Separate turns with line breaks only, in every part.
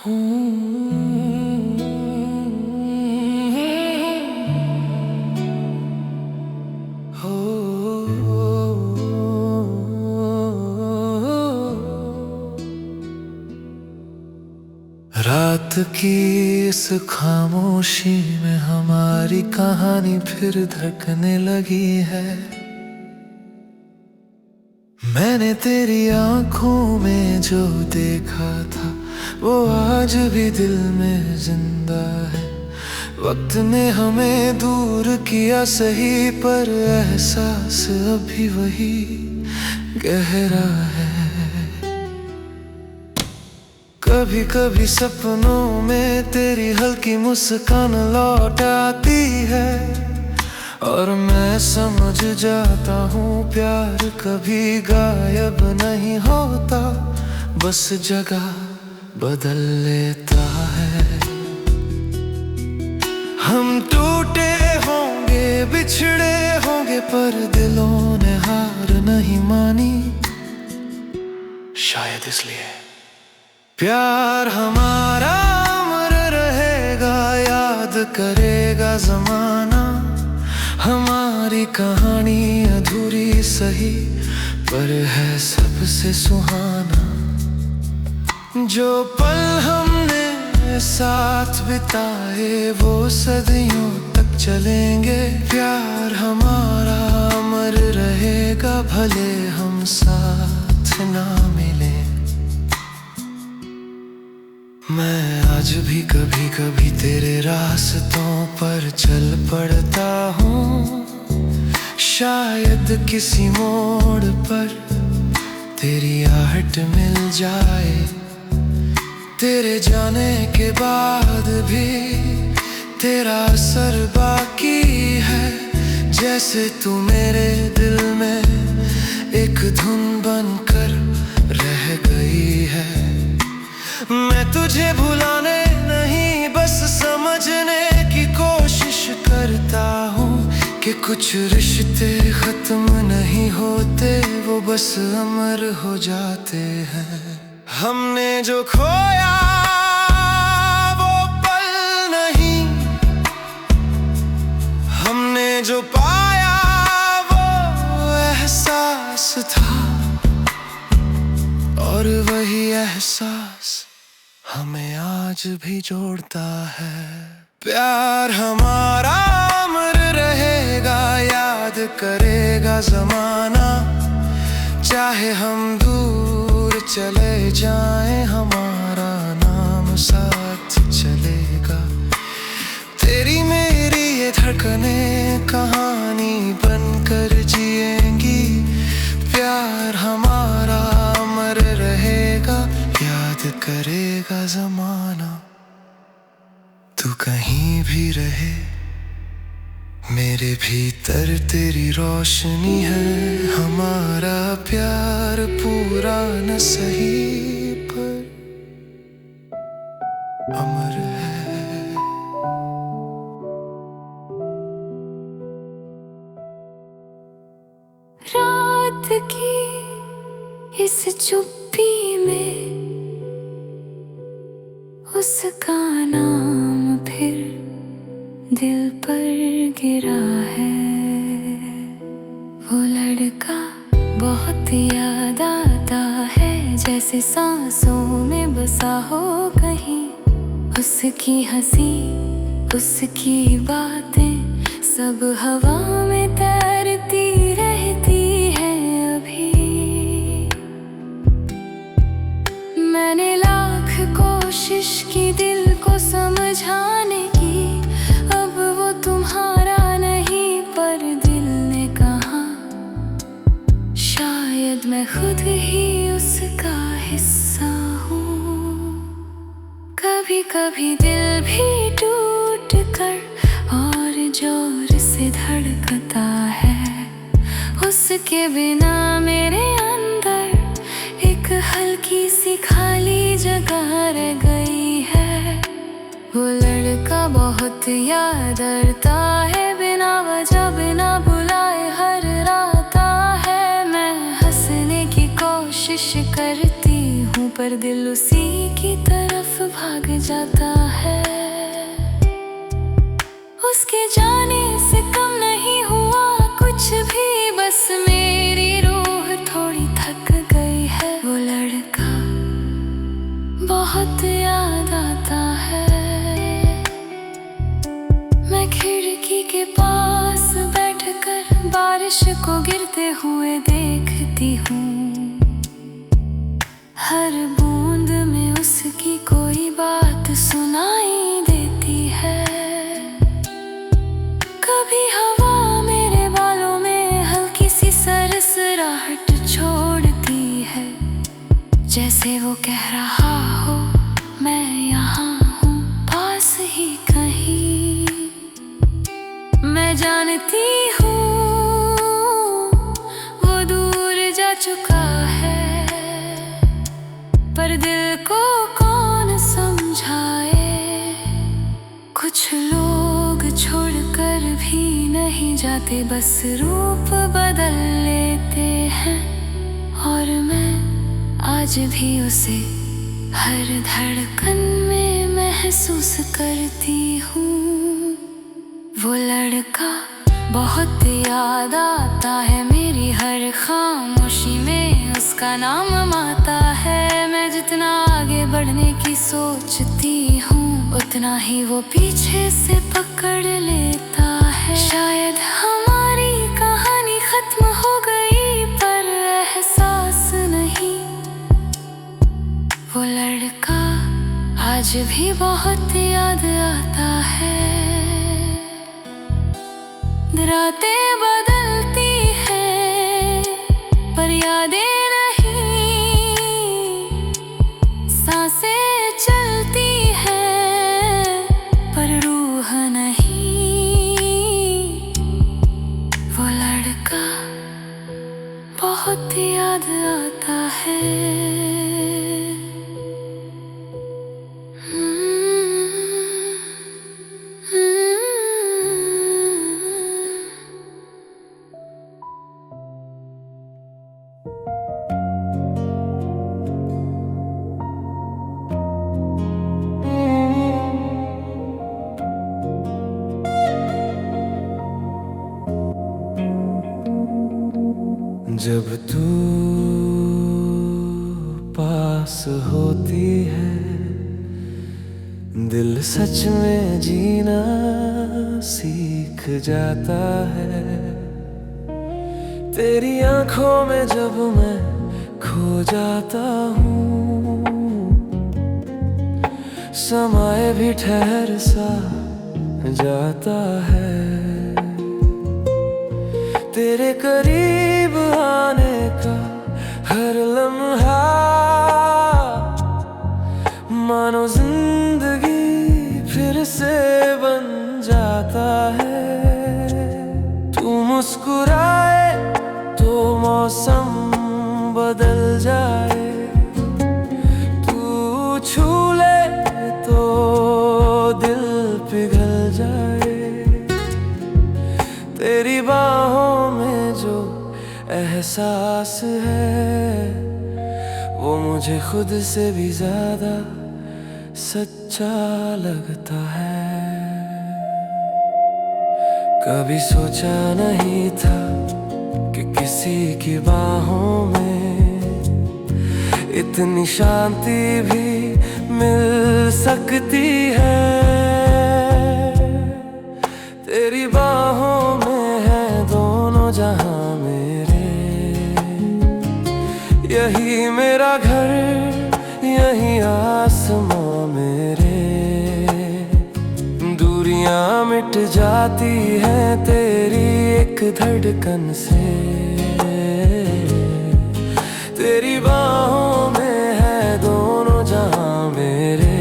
रात की इस खामोशी में हमारी कहानी फिर धड़कने लगी है। मैंने तेरी आंखों में जो देखा था वो आज भी दिल में जिंदा है। वक्त ने हमें दूर किया सही, पर एहसास अभी वही गहरा है। कभी कभी सपनों में तेरी हल्की मुस्कान लौट आती है, और मैं समझ जाता हूँ प्यार कभी गायब नहीं होता, बस जगह बदल लेता है। हम टूटे होंगे, बिछड़े होंगे, पर दिलों ने हार नहीं मानी, शायद इसलिए प्यार हमारा अमर रहेगा। याद करेगा जमाना हमारी कहानी, अधूरी सही पर है सबसे सुहाना। जो पल हमने साथ बिताए वो सदियों तक चलेंगे। प्यार हमारा अमर रहेगा, भले हम साथ ना मिले। मैं आज भी कभी कभी तेरे रास्तों पर चल पड़ता हूँ, शायद किसी मोड़ पर तेरी आहट मिल जाए। तेरे जाने के बाद भी तेरा असर बाकी है, जैसे तू मेरे दिल में एक धुन बनकर रह गई है। मैं तुझे भुलाने नहीं, बस समझने की कोशिश करता हूँ कि कुछ रिश्ते खत्म नहीं होते, वो बस अमर हो जाते हैं। हमने जो खोया वो पल नहीं, हमने जो पाया वो एहसास था, और वही एहसास हमें आज भी जोड़ता है। प्यार हमारा अमर रहेगा, याद करेगा जमाना, चाहे हम दूर चले जाएं, हमारा नाम साथ चलेगा। तेरी मेरी ये धड़कनें कहानी बनकर जिएंगी। प्यार हमारा अमर रहेगा, याद करेगा जमाना। तू कहीं भी रहे, मेरे भीतर तेरी रोशनी है। हमारा प्यार पूरा न सही पर अमर है।
रात की इस चुप्पी में उसका नाम फिर दिल पर गिरा है। वो लड़का बहुत याद आता है, जैसे सांसों में बसा हो कहीं। उसकी हंसी, उसकी बातें सब हवा में तैरती रहती है। अभी मैंने लाख कोशिश की दिल को समझाने की, अब वो तुम्हारा नहीं पर दिल ने कहा, शायद मैं खुद ही उसका हिस्सा हूँ। कभी कभी दिल भी टूट कर और जोर से धड़कता है। उसके बिना मेरे अंदर एक हल्की सी खाली जगह रह गई है। वो लड़का बहुत याद आता है, बिना वजह बिना बुलाए हर रात है। मैं हंसने की कोशिश करती हूँ पर दिल उसी की तरफ भाग जाता है। उसके जाने से कम नहीं हुआ कुछ भी, बस मेरी रूह थोड़ी थक गई है। वो लड़का बहुत याद आता है। मैं खिड़की के पास बैठकर बारिश को गिरते हुए देखती हूँ। हर बूंद में उसकी कोई बात सुनाई देती है। कभी हवा मेरे बालों में हल्की सी सरसराहट छोड़ती है, जैसे वो कह रहा हो मैं यहाँ हूँ पास ही कहीं। मैं जानती हूँ वो दूर जा चुका है, पर दिल को कौन समझाए। कुछ लोग छोड़कर भी नहीं जाते, बस रूप बदल लेते हैं। और मैं आज भी उसे हर धड़कन में महसूस करती हूँ। वो लड़का बहुत याद आता है, मेरी हर खामोशी में उसका नाम आता है। मैं जितना आगे बढ़ने की सोचती हूँ, उतना ही वो पीछे से पकड़ लेता है। शायद हमारी कहानी खत्म हो गई, पर एहसास नहीं। वो लड़का आज भी बहुत याद आता है। रातें बदलती हैं पर यादें नहीं, सांसें चलती हैं पर रूह नहीं। वो लड़का बहुत याद आता है।
जब तू पास होती है, दिल सच में जीना सीख जाता है। तेरी आंखों में जब मैं खो जाता हूँ, समय भी ठहर सा जाता है। तेरे करीब आने का हर लम्हा मानो जिंदगी फिर से बन जाता है। तू मुस्कुराए तो मौसम बदल जाए, तू छू ले तो दिल पिघल जाए। तेरी बाहों में जो एहसास है, वो मुझे खुद से भी ज्यादा सच्चा लगता है। कभी सोचा नहीं था कि किसी की बाहों में इतनी शांति भी मिल सकती है। तेरी बाहों में है दोनों जहां मेरे, यही मेरा घर, यही आसमां मेरे। दूरियां मिट जाती हैं तेरी एक धड़कन से। तेरी बाहों में है दोनों जहां मेरे।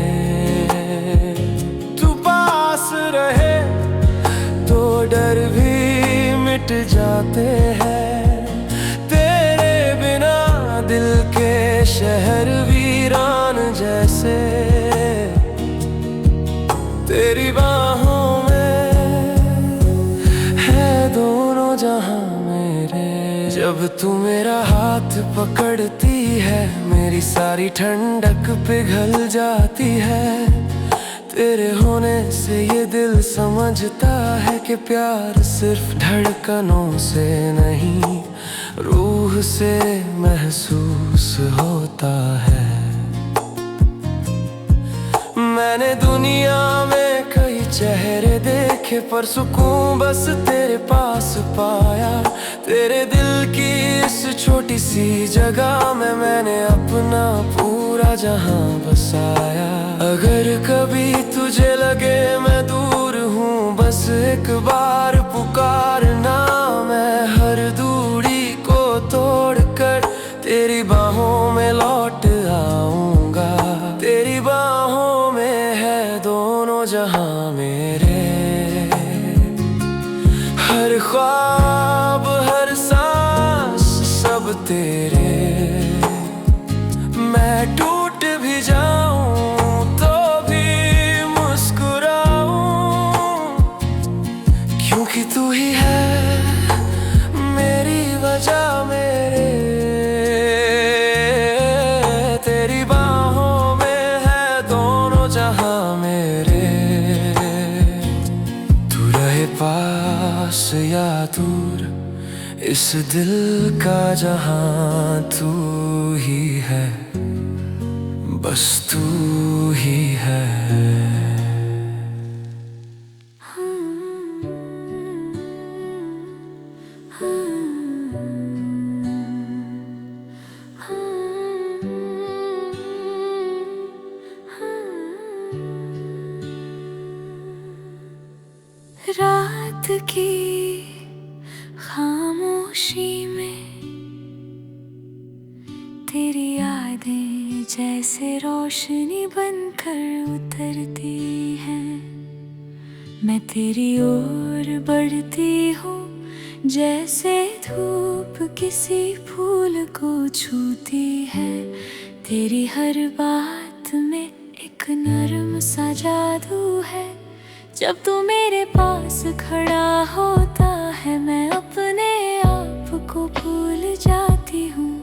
तू पास रहे तो डर भी मिट जाते हैं। तेरे बिना दिल के शहर वीरान जैसे। तेरी बाहों में है दोनों जहां मेरे। जब तू मेरा हाथ पकड़ती है मेरी सारी ठंडक पिघल जाती है। तेरे होने से ये दिल समझता है कि प्यार सिर्फ धड़कनों से नहीं, रूह से महसूस होता है। मैंने दुनिया में कई चेहरे देखे, पर सुकून बस तेरे पास पाया। तेरे दिल की इस छोटी सी जगह में मैंने अपना पूरा जहां बसाया। अगर कभी तुझे लगे मैं दूर हूँ, बस एक बार पुकारना, मैं हर दूरी को तोड़कर तेरी बाहों में लौट आऊंगा। तेरी बाहों में है दोनों जहां मेरे, हर ख्वाब हर सांस सब तेरे। मैं टूट भी जाऊं तो भी मुस्कुराऊं, क्योंकि तू ही है मेरी वजह मेरे। तेरी बाहों में है दोनों जहां मेरे। तू रहे पास या दूर, इस दिल का जहां तू ही है, बस तू ही है।
रात की खामोशी में तेरी यादें जैसे रोशनी बनकर उतरती हैं। मैं तेरी ओर बढ़ती हूँ, जैसे धूप किसी फूल को छूती है। तेरी हर बात में एक नरम सा जादू है। जब तू मेरे पास खड़ा होता है, मैं अपने आप को भूल जाती हूँ।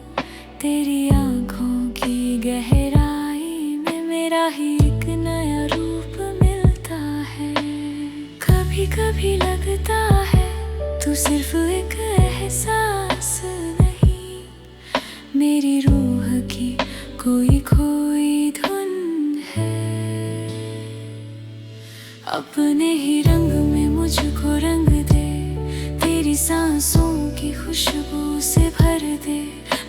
तेरी आँखों की गहराई में मेरा ही एक नया रूप मिलता है। कभी कभी लगता है तू सिर्फ एक एहसास नहीं, मेरी रूह की कोई खोई धुन है। अपने ही रंग में मुझको रंग दे, तेरी सांसों की खुशबू से भर दे।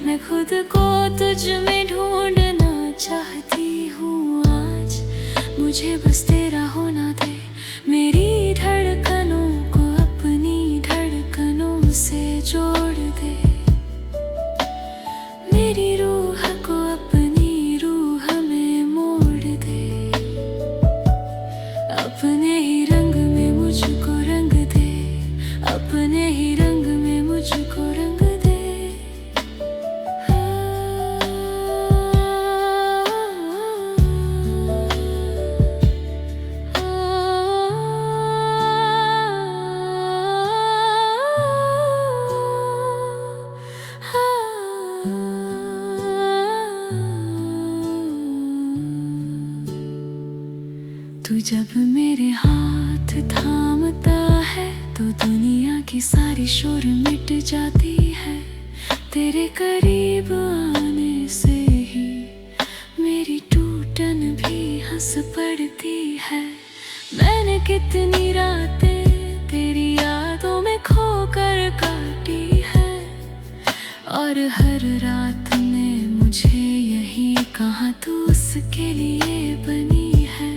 मैं खुद को तुझ में ढूंढना चाहती हूँ आज, मुझे बस तेरा होना दे। मेरी धड़कनों को अपनी धड़कनों से जोड़ दे, मेरी रूह को अपनी रूह में मोड़ दे। अपने ही रंग में मुझको रंग दे, अपने ही रंग में मुझको रंग दे। तू जब मेरे हाथ थामता है, तो दुनिया की सारी शोर मिट जाती है। तेरे करीब आने से ही मेरी टूटन भी हंस पड़ती है। मैंने कितनी रातें तेरी यादों में खोकर काटी है, और हर रात ने मुझे यही कहा तू उसके लिए बनी है।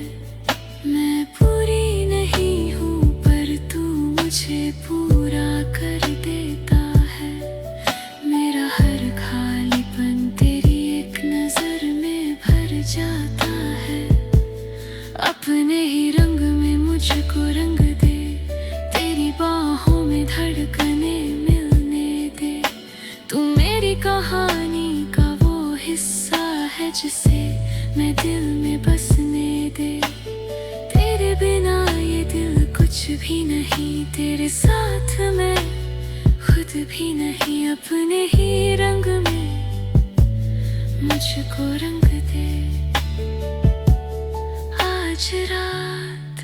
मैं पूरी नहीं हूँ, पर तू मुझे पूरा कर देता है। मेरा हर खालीपन तेरी एक नजर में भर जाता है। अपने ही रंग में मुझको रंग दे, तेरी बाहों में धड़कने मिलने दे। तू मेरी कहानी का वो हिस्सा है, जिसे मैं दिल में बसने दे। तेरे बिना ये दिल कुछ भी नहीं, तेरे साथ मैं खुद भी नहीं। अपने ही रंग में मुझको रंग दे आज रात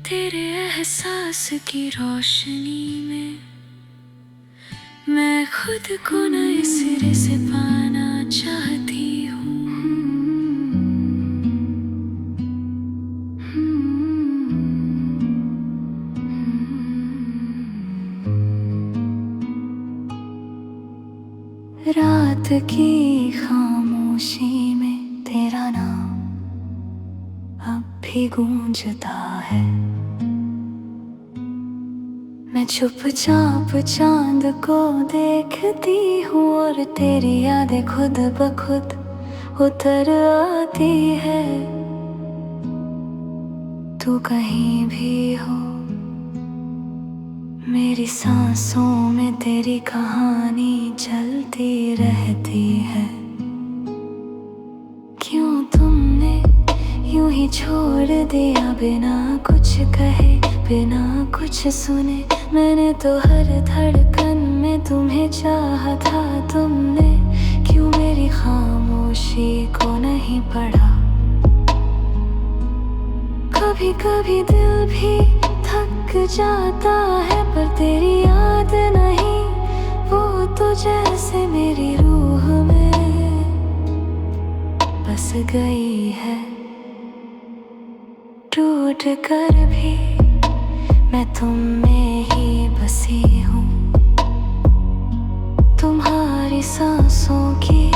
तेरे एहसास की रोशनी में। मैं खुद को नए सिरे से पाना चाहती हूँ। रात की खामोशी में तेरा नाम अब भी गूंजता है। मैं चुपचाप चांद को देखती हूँ और तेरी यादें खुद ब खुद उतर आती है। तू कहीं भी हो मेरी सांसों में तेरी कहानी चलती रहती है। क्यों तुमने यूं ही छोड़ दिया बिना कुछ कहे बिना कुछ सुने। मैंने तो हर धड़कन में तुम्हें चाहा था। तुमने क्यों मेरी खामोशी को नहीं पढ़ा। कभी कभी दिल भी थक जाता है पर तेरी याद नहीं। वो तो जैसे मेरी रूह में बस गई है। टूट कर भी मैं तुम में ही बसी हूँ। तुम्हारी सांसों की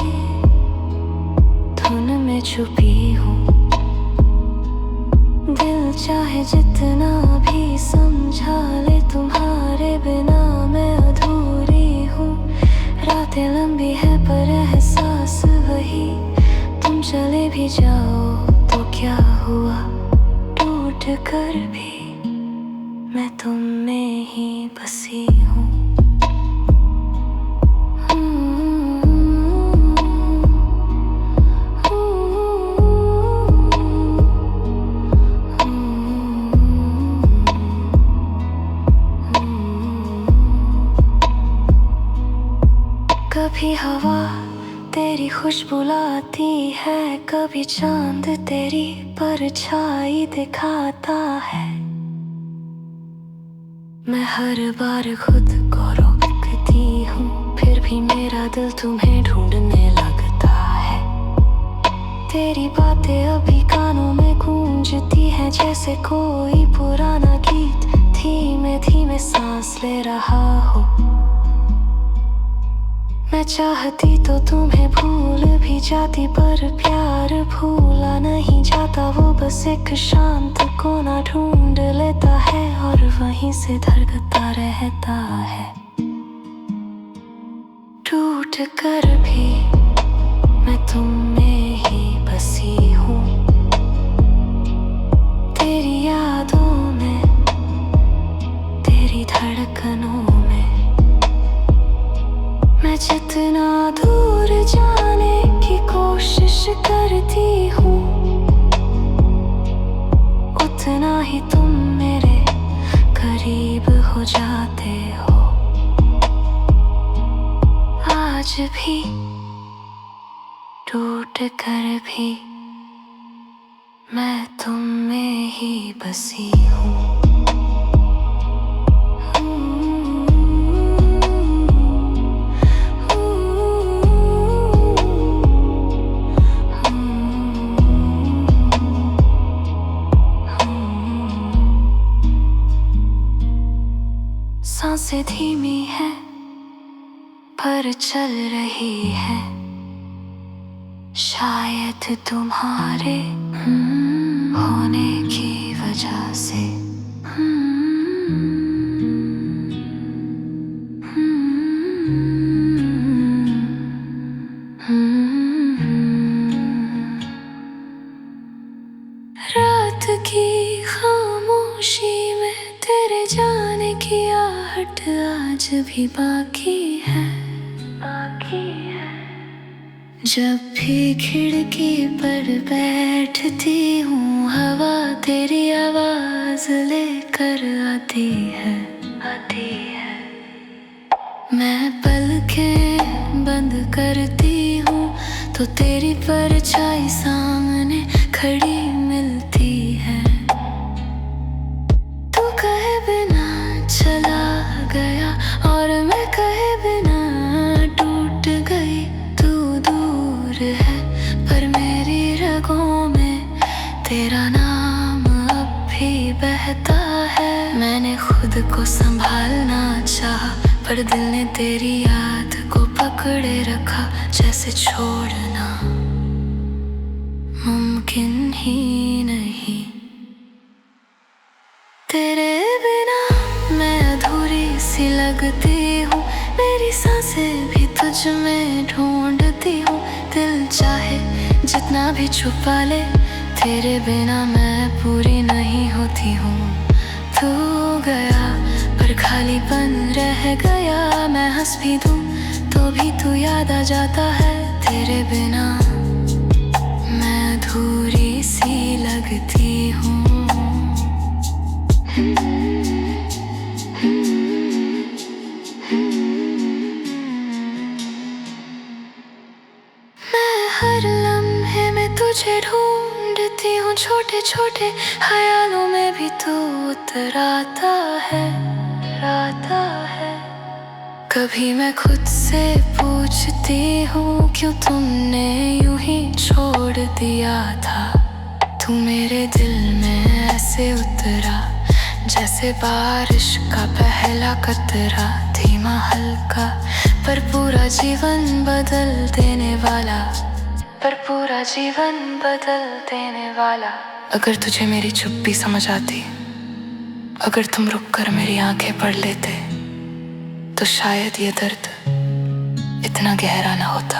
धुन में छुपी हूँ। दिल चाहे जितना भी समझा ले तुम्हारे बिना मैं अधूरी हूँ। रातें लंबी है पर एहसास वही। तुम चले भी जाओ तो क्या हुआ। टूट कर भी मैं तुम में ही बसी हूँ। कभी हवा तेरी खुशबू लाती है। कभी चांद तेरी परछाई दिखाता है। मैं हर बार खुद को रोकती हूँ फिर भी मेरा दिल तुम्हें ढूंढने लगता है। तेरी बातें अभी कानों में गूंजती है जैसे कोई पुराना गीत धीमे धीमे सांस ले रहा हो। मैं चाहती तो तुम्हें भूल भी जाती पर प्यार भूला नहीं जाता। वो बस एक शांत कोना ढूंढ लेता है और वहीं से धड़कता रहता है। टूट कर भी मैं तुम में ही बसी हूँ। तेरी यादों में तेरी धड़कनों में। मैं जितना दूर जाने की कोशिश करती हूँ उतना ही तुम मेरे करीब हो जाते हो। आज भी टूट कर भी मैं तुम में ही बसी हूँ। सांसें धीमी है पर चल रही है। शायद तुम्हारे होने की वजह से। रात की खामोशी में तेरे जाने की आहट आज भी बाकी है। जब भी खिड़की पर बैठती हूँ हवा तेरी आवाज लेकर आती है। मैं पलकें बंद करती हूँ तो तेरी परछाई सामने खड़ी मिलती है। तू कहे बिना चला गया और मैं कहे बिना टूट गई। तू दूर है पर मेरी रगों में तेरा नाम अब भी बहता है। मैंने खुद को संभालना चाहा पर दिल ने तेरी याद को पकड़े रखा। जैसे छोड़ना मुमकिन ही नहीं। तेरे बिना मैं अधूरी सी लगती हूँ। मेरी सांसें भी तुझ में ढूंढती हूँ। दिल चाहे जितना भी छुपा ले, तेरे बिना मैं पूरी नहीं होती हूँ। तू गया पर खालीपन रह गया। मैं हंस भी दूँ तो भी तू याद आ जाता है। तेरे बिना मैं अधूरी सी लगती हूँ। मैं हर लम्हे में तुझे ढूंढती हूँ। छोटे छोटे ख्यालों में भी तू उतर आता है। कभी मैं खुद से पूछती हूँ क्यों तुमने यूं ही छोड़ दिया था। तू मेरे दिल में ऐसे उतरा जैसे बारिश का पहला कतरा। धीमा हल्का पर पूरा जीवन बदल देने वाला। अगर तुझे मेरी चुप्पी समझ आती, अगर तुम रुक कर मेरी आंखें पढ़ लेते, तो शायद ये दर्द इतना गहरा ना होता।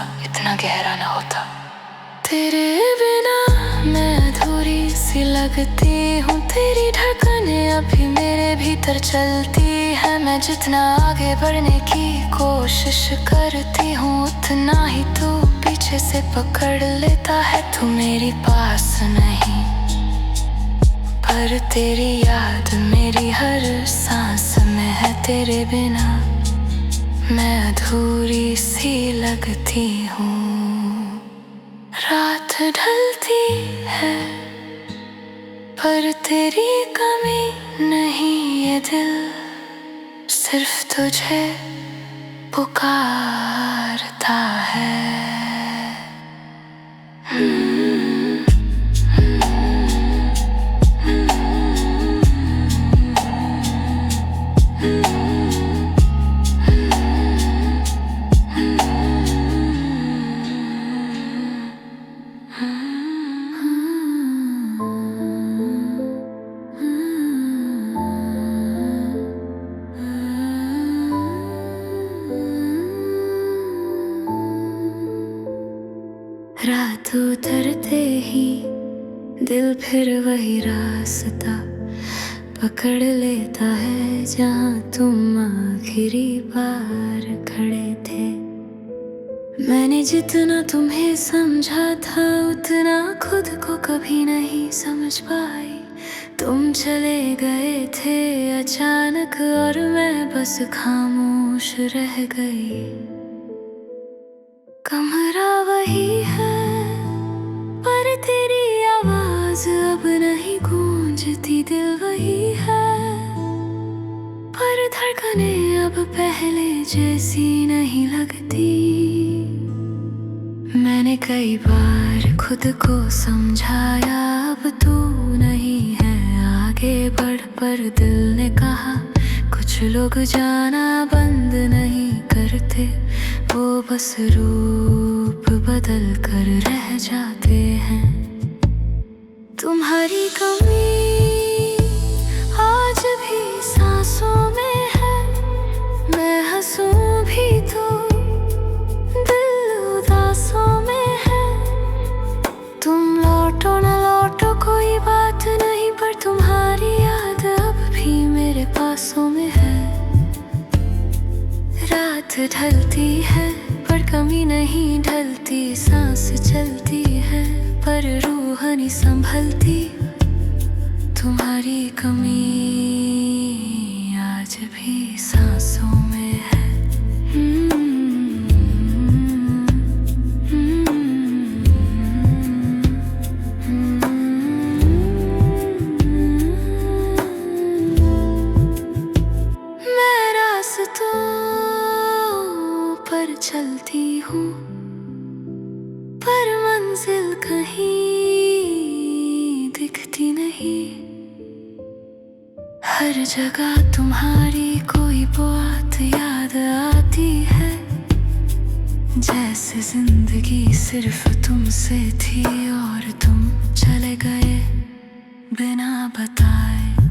तेरे बिना मैं अधूरी सी लगती हूँ। तेरी धड़कनें अभी मेरे भीतर चलती है। मैं जितना आगे बढ़ने की कोशिश करती हूँ, उतना ही तू पीछे से पकड़ लेता है। तू मेरी पास नहीं पर तेरी याद मेरी हर सांस में है। तेरे बिना मैं अधूरी सी लगती हूँ। रात ढलती है पर तेरी कमी नहीं। ये दिल सिर्फ तुझे पुकारता है। रात उतरते ही दिल फिर वही रास्ता पकड़ लेता है जहाँ तुम आखिरी बार खड़े थे। मैंने जितना तुम्हें समझा था उतना खुद को कभी नहीं समझ पाई। तुम चले गए थे अचानक और मैं बस खामोश रह गई। कमरा वही है पर तेरी आवाज अब नहीं गूंजती। दिल वही है पर धड़कनें अब पहले जैसी नहीं लगती। मैंने कई बार खुद को समझाया अब तू नहीं है आगे बढ़, पर दिल ने कहा कुछ लोग जाना बंद नहीं करते। वो बस रूप बदल कर रह जाते हैं। तुम्हारी कमी आज भी सांसों में है। मैं हंसूं भी तो दिल उदासों में है। तुम लौटो न लौटो कोई बात नहीं, पर तुम्हारी याद अब भी मेरे पासों में है। रात ढलती है पर कमी नहीं ढलती। सांस चलती है पर रूह नहीं संभलती। तुम्हारी कमी आज भी सांसों में है। हर जगह तुम्हारी कोई बात याद आती है, जैसे जिंदगी सिर्फ तुमसे थी और तुम चले गए बिना बताए।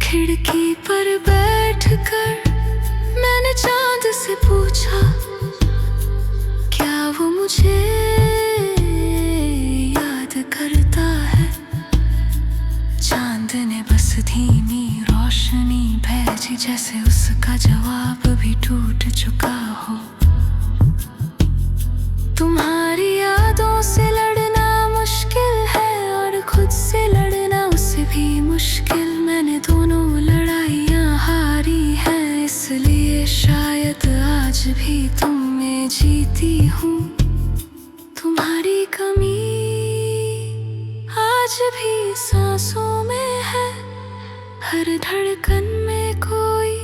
खिड़की पर बैठकर मैंने चांद से पूछा, क्या वो मुझे याद करता है। चांद ने बस धीमी रोशनी भेजी, जैसे उसका जवाब भी टूट चुका हो। तुम्हारी यादों से लड़ना मुश्किल है और खुद से लड़ना उससे भी मुश्किल। मैंने दोनों लड़ाइयाँ हारी हैं, इसलिए शायद आज भी तुम में जीती हूँ। तुम्हारी कमी आज भी सांसों में है, हर धड़कन में कोई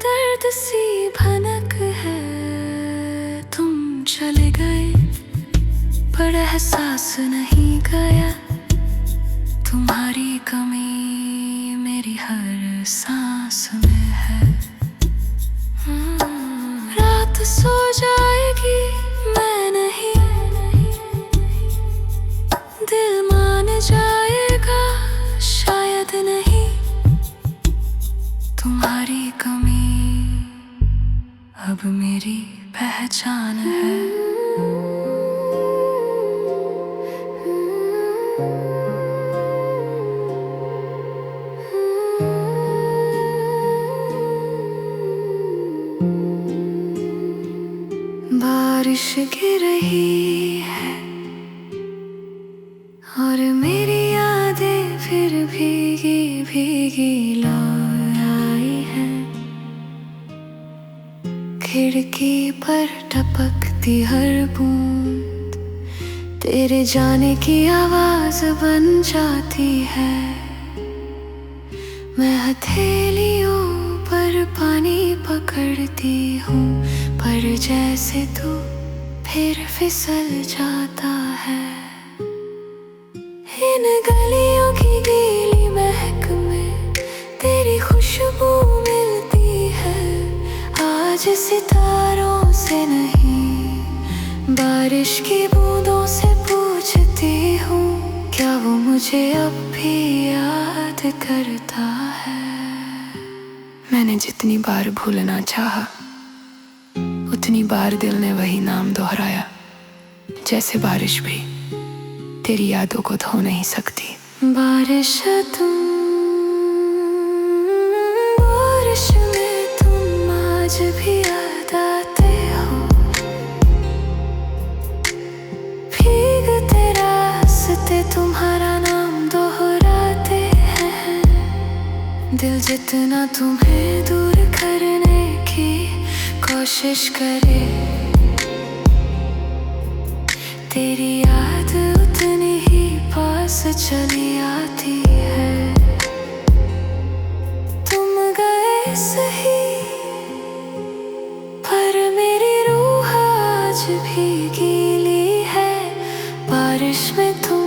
दर्द सी भनक है। तुम चले गए पर एहसास नहीं गया, तुम्हारी कमी मेरी हर सांस में है। रात सो जाएगी मैं नहीं, दिल मान जाएगा शायद नहीं। तुम्हारी कमी अब मेरी पहचान है। बारिश गिर रही है और मेरी यादें फिर भीगी भीगी लौट आई है। खिड़की पर टपकती हर बूंद तेरे जाने की आवाज बन जाती है। मैं हथेलियों पर पानी पकड़ती हूँ, पर जैसे तू फिर फिसल जाता है। इन गलियों की गीली महक में तेरी खुशबू मिलती है। आज सितारों से नहीं, बारिश की बूंदों से पूछती हूँ, क्या वो मुझे अब भी याद करता है।
मैंने जितनी बार भूलना चाहा, उतनी बार दिल ने वही नाम दोहराया। जैसे बारिश भी तेरी यादों को धो नहीं सकती।
बारिश तुम, बारिश में तुम आज भी याद आते हो। भीगते रास्ते तुम्हारा नाम दोहराते हैं। दिल जितना तुम्हें दूर करने की कोशिश करे, तेरी याद उतनी ही पास चली आती है। तुम गए सही पर मेरी रूह आज भी गीली है। बारिश में तुम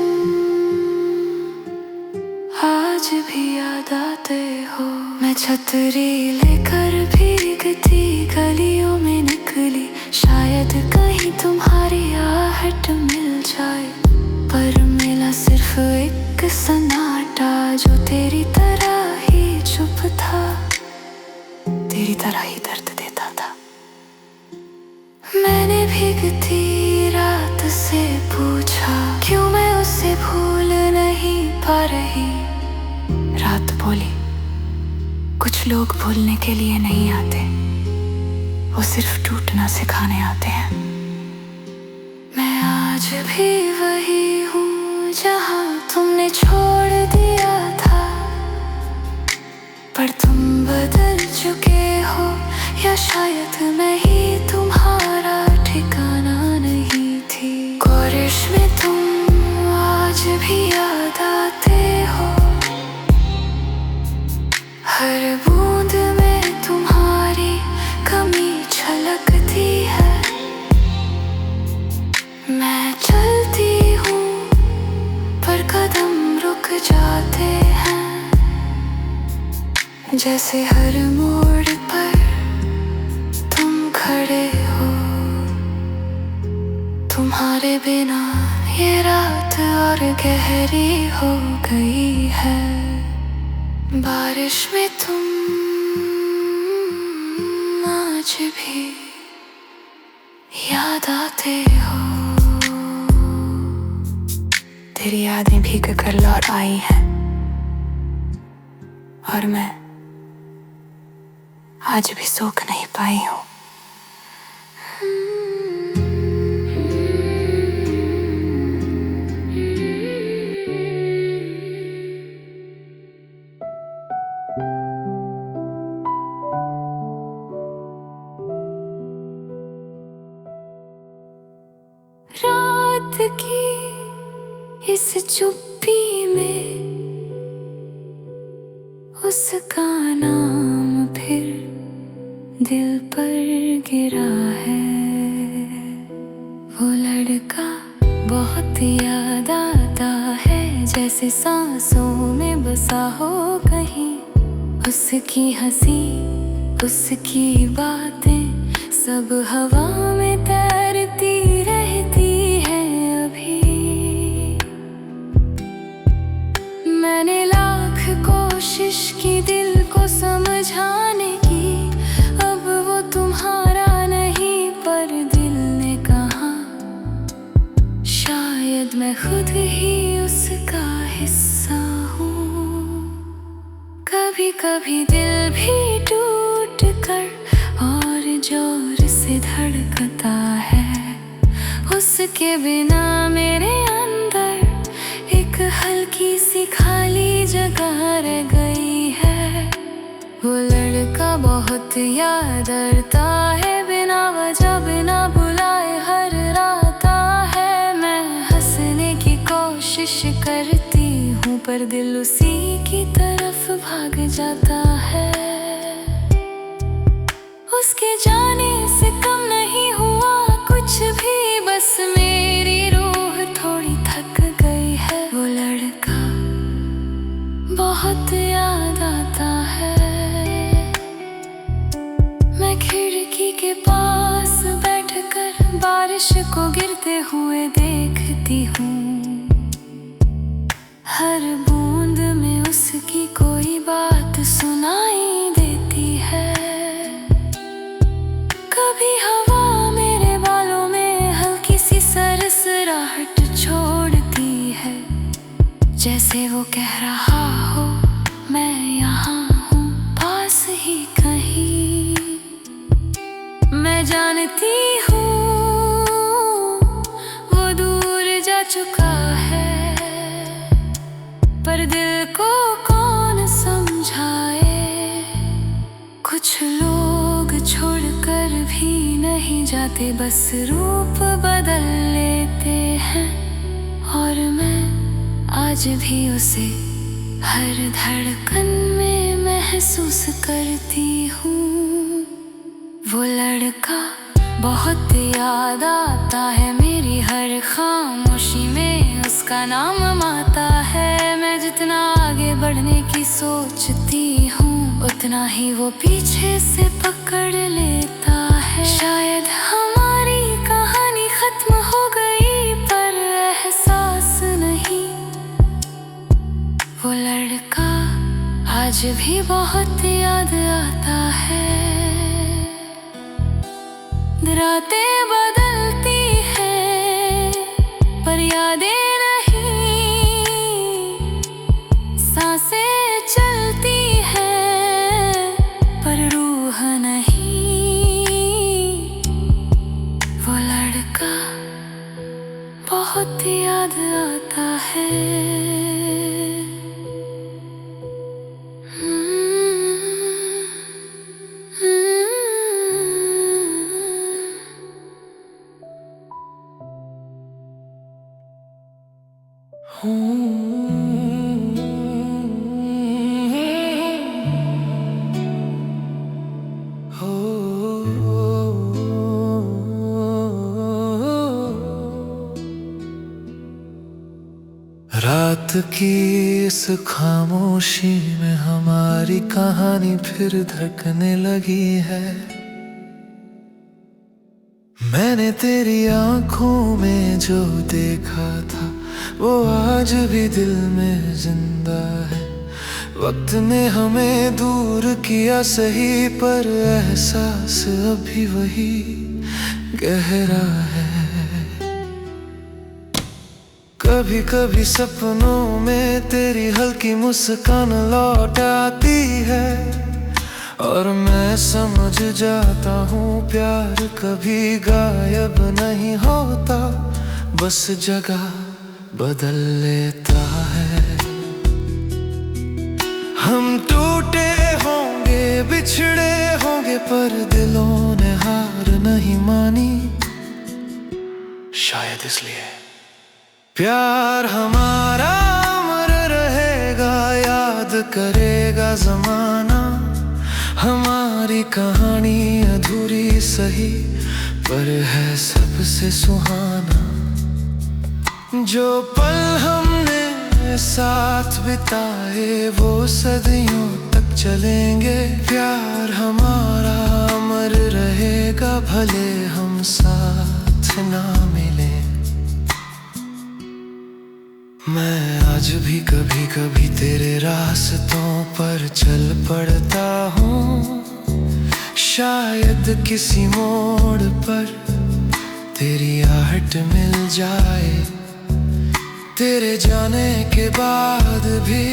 आज भी याद आते हो। मैं छतरी लेकर भीगती गलियों में निकली, शायद कहीं तुम्हारी आहट मिल जाए, पर मिला सिर्फ एक सन्नाटा जो तेरी तरह ही चुप था,
तेरी तरह ही दर्द देता था।
मैंने भीगती रात से पूछा, क्यों मैं उसे भूल नहीं पा रही।
रात बोली, कुछ लोग भूलने के लिए नहीं आते, वो सिर्फ टूटना सिखाने आते हैं।
मैं आज भी वही हूँ जहाँ तुमने छोड़ दिया था, पर तुम बदल चुके हो, या शायद मैं ही तुम्हारा ठिकाना नहीं थी। बारिश में तुम आज भी याद आते हो, हर बूंद में तुम्हारी कमी छलकती है। मैं चलती हूँ पर कदम रुक जाते हैं।
जैसे हर मोड़ पर तुम खड़े हो, तुम्हारे बिना ये रात और गहरी हो गई है। बारिश में तुम आज भी याद आते हो। तेरी यादें भीग कर लौट आई हैं और मैं आज भी सोख नहीं पाई हूँ। रात की इस चुप्पी में उसका नाम फिर दिल पर गिरा है। वो लड़का बहुत याद आता है, जैसे सांसों में बसा हो कहीं। उसकी हंसी, उसकी बातें सब हवा में तैरती रहती है। अभी मैंने लाख कोशिश की दिल को समझाने की, अब वो तुम्हारा नहीं पर दिल ने कहा शायद मैं खुद ही उसका हिस्सा हूँ। कभी कभी दिल भी टूट कर और जोर से धड़कता है। उसके बिना मेरे अंदर एक हल्की सी खाली जगह रह गई है। वो लड़का बहुत याद आता है, बिना वजह बिना बुलाए हर रात है। मैं हंसने की कोशिश करती हूँ पर दिल उसी की तरफ भाग जाता है। उसके जाने से कम नहीं हुआ कुछ भी, बस मेरी रूह थोड़ी थक गई है। वो लड़का बहुत याद आता है। मैं खिड़की के पास बैठकर बारिश को गिरते हुए देखती हूँ। हर बूंद में उसकी कोई बात सुनाई देती है। कभी हवा मेरे बालों में हल्की सी सरसराहट छोड़ती है, जैसे वो कह रहा हो मैं यहाँ हूँ पास ही कहीं। मैं जानती हूँ वो दूर जा चुका है, पर दिल को कौन समझाए। कुछ लोग छोड़कर भी नहीं जाते, बस रूप बदल लेते हैं। और मैं आज भी उसे हर धड़कन में महसूस करती हूँ। वो लड़का बहुत याद आता है, मेरी हर खामोशी में उसका नाम आता है। मैं जितना आगे बढ़ने की सोचती हूँ उतना ही वो पीछे से पकड़ लेता है। शायद हमारी कहानी खत्म हो गई पर एहसास नहीं। वो लड़का आज भी बहुत याद आता है। रातें बदलती हैं पर यादें नहीं, सांसें चलती हैं पर रूह नहीं। वो लड़का बहुत याद आता है।
रात की इस खामोशी में हमारी कहानी फिर धड़कने लगी है। मैंने तेरी आंखों में जो देखा था वो आज भी दिल में जिंदा है। वक्त ने हमें दूर किया सही, पर एहसास अभी वही गहरा है। कभी कभी सपनों में तेरी हल्की मुस्कान लौट आती है, और मैं समझ जाता हूँ प्यार कभी गायब नहीं होता, बस जगह बदल लेता है। हम टूटे होंगे, बिछड़े होंगे, पर दिलों ने हार नहीं मानी, शायद इसलिए प्यार हमारा अमर रहेगा। याद करेगा जमाना हमारी कहानी, अधूरी सही पर है सबसे सुहाना। जो पल हमने साथ बिताए वो सदियों तक चलेंगे। प्यार हमारा अमर रहेगा, भले हम साथ ना मिले। मैं आज भी कभी कभी तेरे रास्तों पर चल पड़ता हूँ, शायद किसी मोड़ पर तेरी आहट मिल जाए। तेरे जाने के बाद भी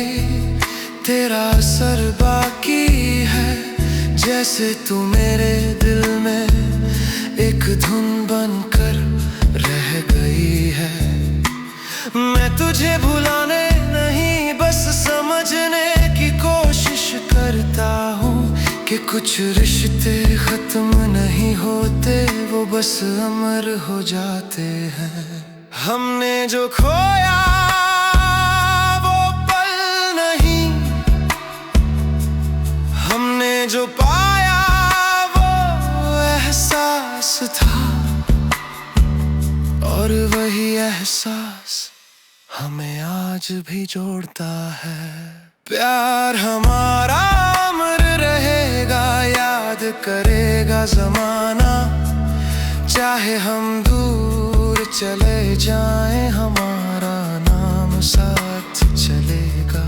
तेरा असर बाकी है, जैसे तू मेरे दिल में एक धुन बनकर रह गई है। मैं तुझे भुलाने नहीं, बस समझने की कोशिश करता हूँ कि कुछ रिश्ते खत्म नहीं होते, वो बस अमर हो जाते हैं। हमने जो खोया वो पल नहीं, हमने जो पाया वो एहसास था, और वही एहसास हमें आज भी जोड़ता है। प्यार हमारा अमर रहेगा, याद करेगा जमाना, चाहे हम दूर चले जाएं, हमारा नाम साथ चलेगा।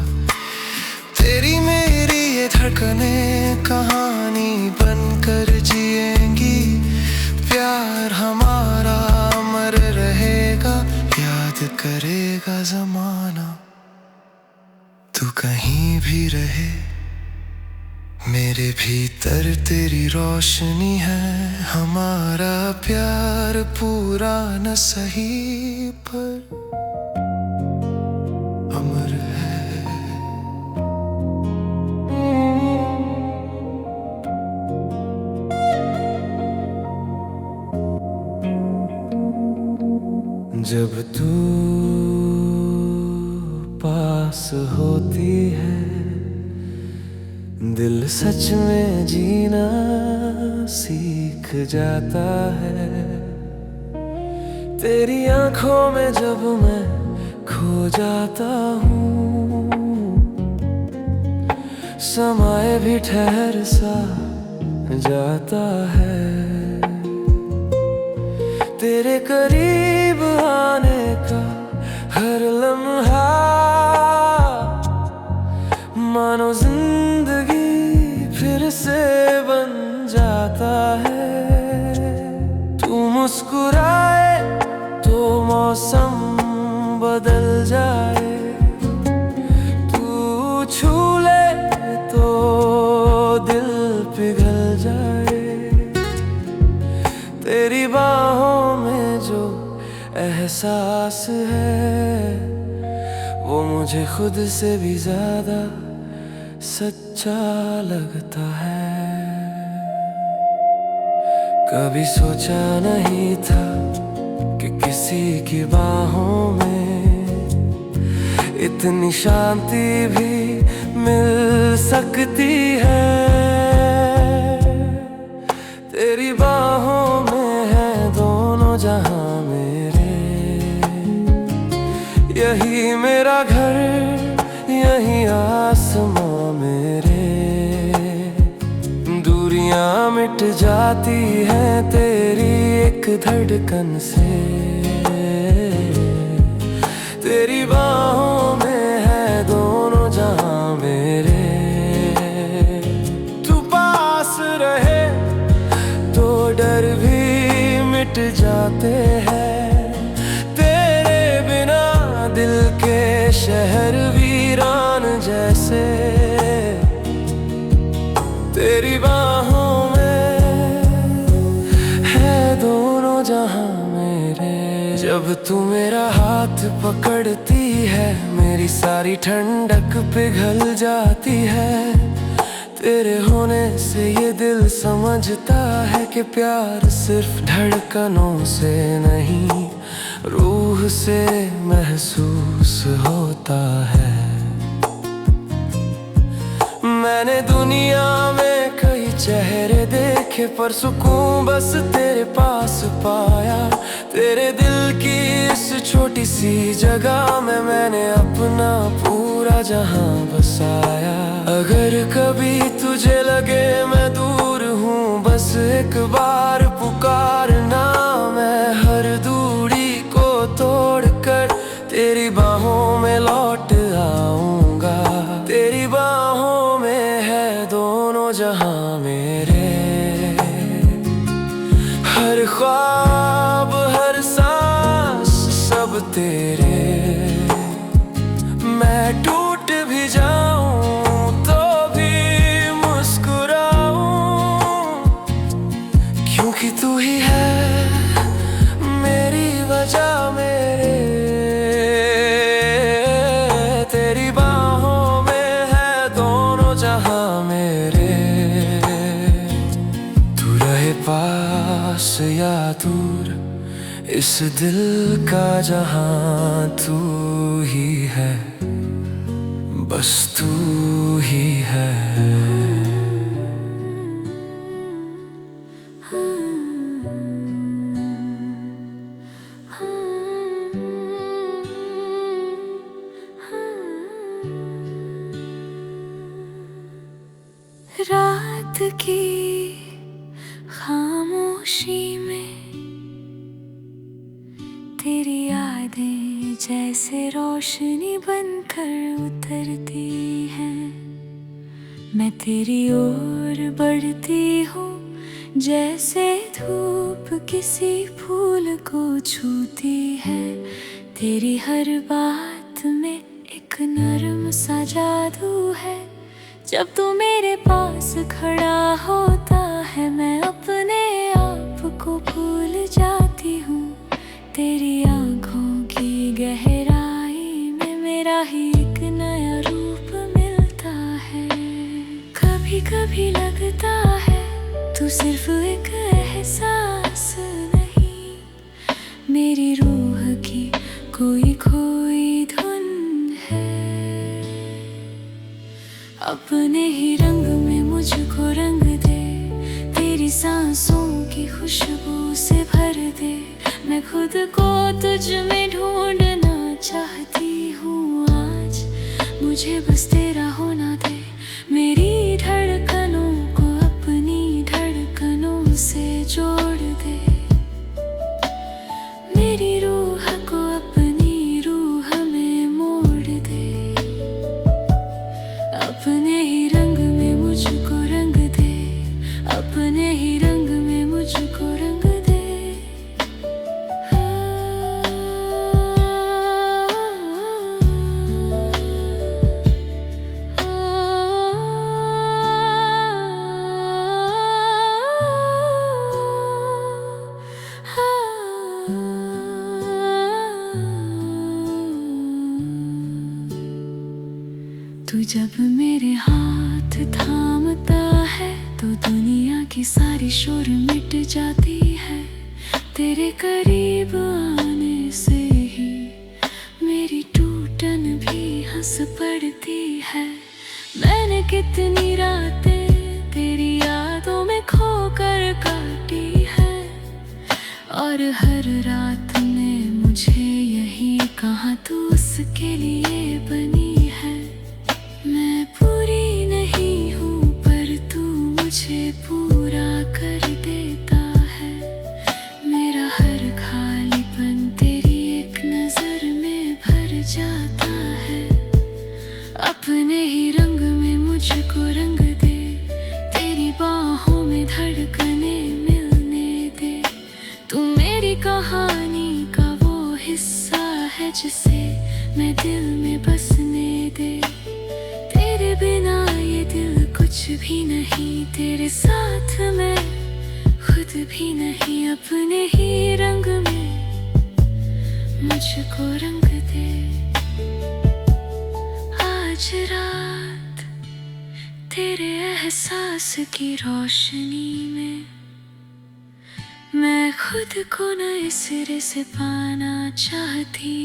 तेरी मेरी ये धड़कनें कहानी बनकर जिएंगी। प्यार हमारा अमर रहेगा, याद करेगा जमाना। तू कहीं भी रहे, मेरे भीतर तेरी रोशनी है। हमारा प्यार पूरा न सही पर अमर है। जब तू पास होती है, दिल सच में जीना सीख जाता है। तेरी आंखों में जब मैं खो जाता हूँ, समय भी ठहर सा जाता है। तेरे करीब आने का हर लम्हा मानो जिंदगी फिर से बन जाता है। तू मुस्कुराए तो मौसम बदल जाए, तू छू ले तो दिल पिघल जाए। तेरी बाहों में जो एहसास है वो मुझे खुद से भी ज्यादा सच्चा लगता है। कभी सोचा नहीं था कि किसी की बाहों में इतनी शांति भी मिल सकती है। तेरी बाहों में है दोनों जहां मेरे, यही यही मेरा घर, यही आसमां मेरे। दूरियां मिट जाती हैं तेरी एक धड़कन से। तेरी बाहों में है दोनों जहां मेरे। तू पास रहे तो डर भी मिट जाते हैं। तेरे बिना दिल के शहर वीरान जैसे। तेरी बाहों में है दोनों जहां मेरे। जब तू मेरा हाथ पकड़ती है मेरी सारी ठंडक पिघल जाती है। तेरे होने से ये दिल समझता है कि प्यार सिर्फ धड़कनों से नहीं, रूह से महसूस होता है। मैंने दुनिया में कई चेहरे देखे पर सुकून बस तेरे पास पाया। तेरे दिल की इस छोटी सी जगह में मैंने अपना पूरा जहां बसाया। अगर कभी तुझे लगे मैं दूर हूँ बस एक बार पुकारना। मैं हर दूरी को तोड़कर तेरी बाहों में लौट आऊंगा। तेरी बाहों में है दोनों जहां मेरे। हर ख्वाब हर सांस सब तेरे। मैं टूट भी जाऊं तो भी मुस्कुराऊं, क्योंकि तू ही है मेरी वजह मेरे। तेरी बाहों में है दोनों जहां मेरे। तू रहे पास या दूर इस दिल का जहां तू ही है, बस तू ही है।
रात की खामोशी में तेरी यादें जैसे रोशनी बनकर उतरती हैं। मैं तेरी ओर बढ़ती हूँ जैसे धूप किसी फूल को छूती है। तेरी हर बात में एक नरम सा जादू है। जब तू मेरे पास खड़ा होता है मैं अपने आप को भूल जाती हूँ। तेरी आँखों की गहराई में मेरा ही एक नया रूप मिलता है। कभी कभी लगता है तू सिर्फ एक एहसास नहीं, मेरी रूह की कोई खोई धुन है। अपने ही रंग में मुझको रंग दे, तेरी सांसों की खुशबू से भर दे। मैं खुद को तुझ में ढूंढना चाहती हूँ आज, मुझे बस तेरा होना दे। मेरी धड़कनों को अपनी धड़कनों से जोड़ दे। मेरी रूह को अपनी रूह में मोड़ दे। अपने ही रंग में मुझको रंग दे, अपने ही रंग में मुझको रंग दे। तू जब मेरे हाथ थामता है तो दुनिया की सारी शोर मिट जाती है। तेरे करीब आने से ही मेरी टूटन भी हंस पड़ती है। मैंने कितनी रातें तेरी यादों में खोकर काटी है, और हर रात ने मुझे यही कहा तू उसकी के लिए बनी है। मैं पूरी नहीं हूँ पर तू मुझे पूरा कर देता है। मेरा हर खालीपन तेरी एक नजर में भर जाता है। अपने ही रंग में मुझको रंग दे, तेरी बाहों में धड़कने मिलने दे। तू मेरी कहानी का वो हिस्सा है जिसे मैं दिल में बसने दे। तेरे बिना ये दिल कुछ भी नहीं, तेरे साथ मैं खुद भी नहीं। अपने ही रंग में मुझको रंग दे। आज रात तेरे एहसास की रोशनी में मैं खुद को नए सिरे से पाना चाहती।